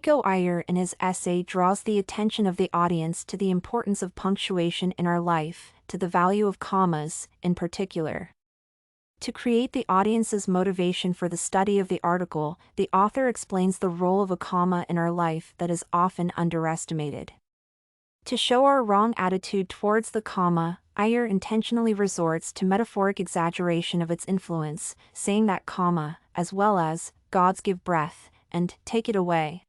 Pico Iyer in his essay draws the attention of the audience to the importance of punctuation in our life, to the value of commas, in particular. To create the audience's motivation for the study of the article, the author explains the role of a comma in our life that is often underestimated. To show our wrong attitude towards the comma, Iyer intentionally resorts to metaphoric exaggeration of its influence, saying that comma, as well as, God's give breath, and take it away.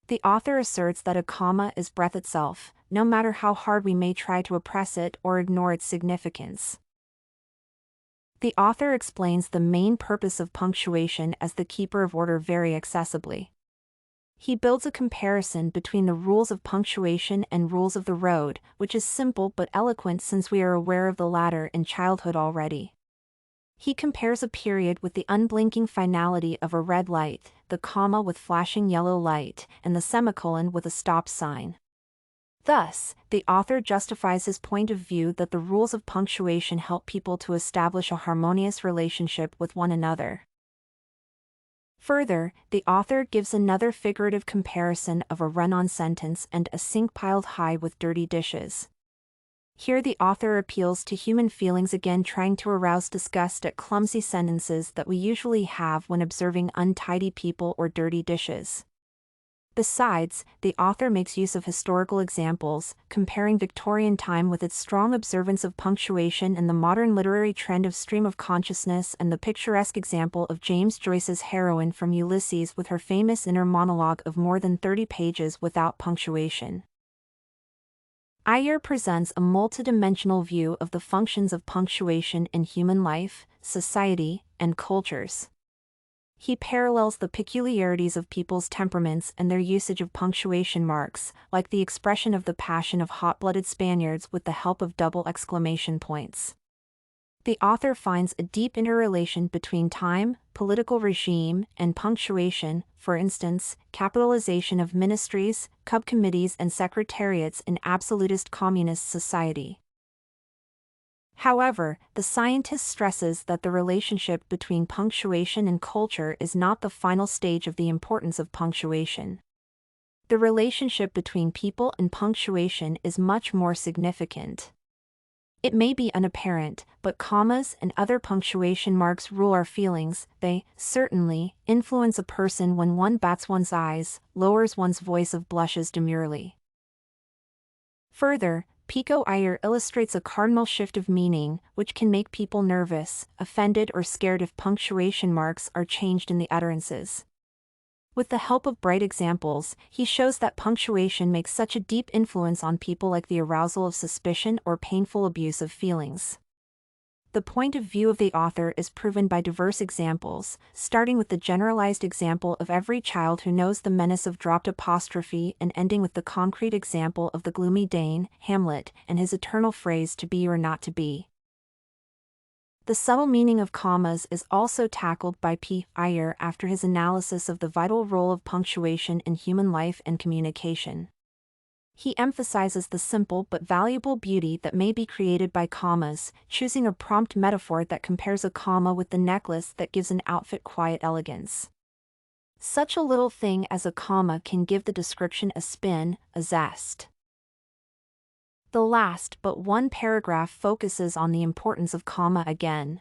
The author asserts that a comma is breath itself, no matter how hard we may try to oppress it or ignore its significance. The author explains the main purpose of punctuation as the keeper of order very accessibly. He builds a comparison between the rules of punctuation and rules of the road, which is simple but eloquent since we are aware of the latter in childhood already. He compares a period with the unblinking finality of a red light, the comma with flashing yellow light, and the semicolon with a stop sign. Thus, the author justifies his point of view that the rules of punctuation help people to establish a harmonious relationship with one another. Further, the author gives another figurative comparison of a run-on sentence and a sink piled high with dirty dishes. Here the author appeals to human feelings again, trying to arouse disgust at clumsy sentences that we usually have when observing untidy people or dirty dishes. Besides, the author makes use of historical examples, comparing Victorian time with its strong observance of punctuation and the modern literary trend of stream of consciousness, and the picturesque example of James Joyce's heroine from Ulysses with her famous inner monologue of more than 30 pages without punctuation. Iyer presents a multidimensional view of the functions of punctuation in human life, society, and cultures. He parallels the peculiarities of people's temperaments and their usage of punctuation marks, like the expression of the passion of hot-blooded Spaniards with the help of double exclamation points. The author finds a deep interrelation between time, political regime, and punctuation, for instance, capitalization of ministries, subcommittees and secretariats in absolutist communist society. However, the scientist stresses that the relationship between punctuation and culture is not the final stage of the importance of punctuation. The relationship between people and punctuation is much more significant. It may be unapparent, but commas and other punctuation marks rule our feelings. They, certainly, influence a person when one bats one's eyes, lowers one's voice or blushes demurely. Further, Pico Iyer illustrates a cardinal shift of meaning, which can make people nervous, offended or scared if punctuation marks are changed in the utterances. With the help of bright examples, he shows that punctuation makes such a deep influence on people, like the arousal of suspicion or painful abuse of feelings. The point of view of the author is proven by diverse examples, starting with the generalized example of every child who knows the menace of dropped apostrophe and ending with the concrete example of the gloomy Dane, Hamlet, and his eternal phrase to be or not to be. The subtle meaning of commas is also tackled by P. Iyer after his analysis of the vital role of punctuation in human life and communication. He emphasizes the simple but valuable beauty that may be created by commas, choosing a prompt metaphor that compares a comma with the necklace that gives an outfit quiet elegance. Such a little thing as a comma can give the description a spin, a zest. The last but one paragraph focuses on the importance of comma again.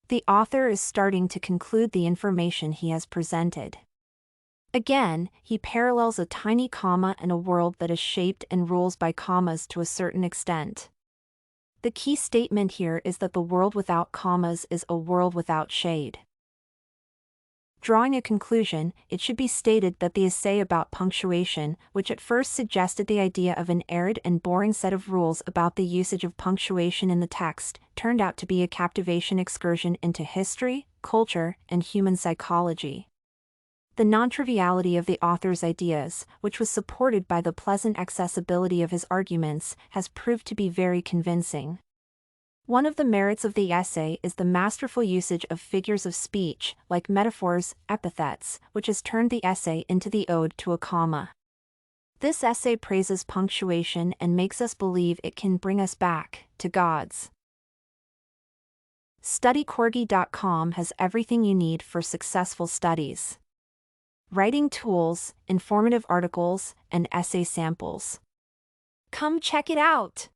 The author is starting to conclude the information he has presented. Again, he parallels a tiny comma in a world that is shaped and rules by commas to a certain extent. The key statement here is that the world without commas is a world without shade. Drawing a conclusion, it should be stated that the essay about punctuation, which at first suggested the idea of an arid and boring set of rules about the usage of punctuation in the text, turned out to be a captivation excursion into history, culture, and human psychology. The non-triviality of the author's ideas, which was supported by the pleasant accessibility of his arguments, has proved to be very convincing. One of the merits of the essay is the masterful usage of figures of speech, like metaphors, epithets, which has turned the essay into the ode to a comma. This essay praises punctuation and makes us believe it can bring us back to God's. StudyCorgi.com has everything you need for successful studies. writing tools, informative articles, and essay samples. Come check it out!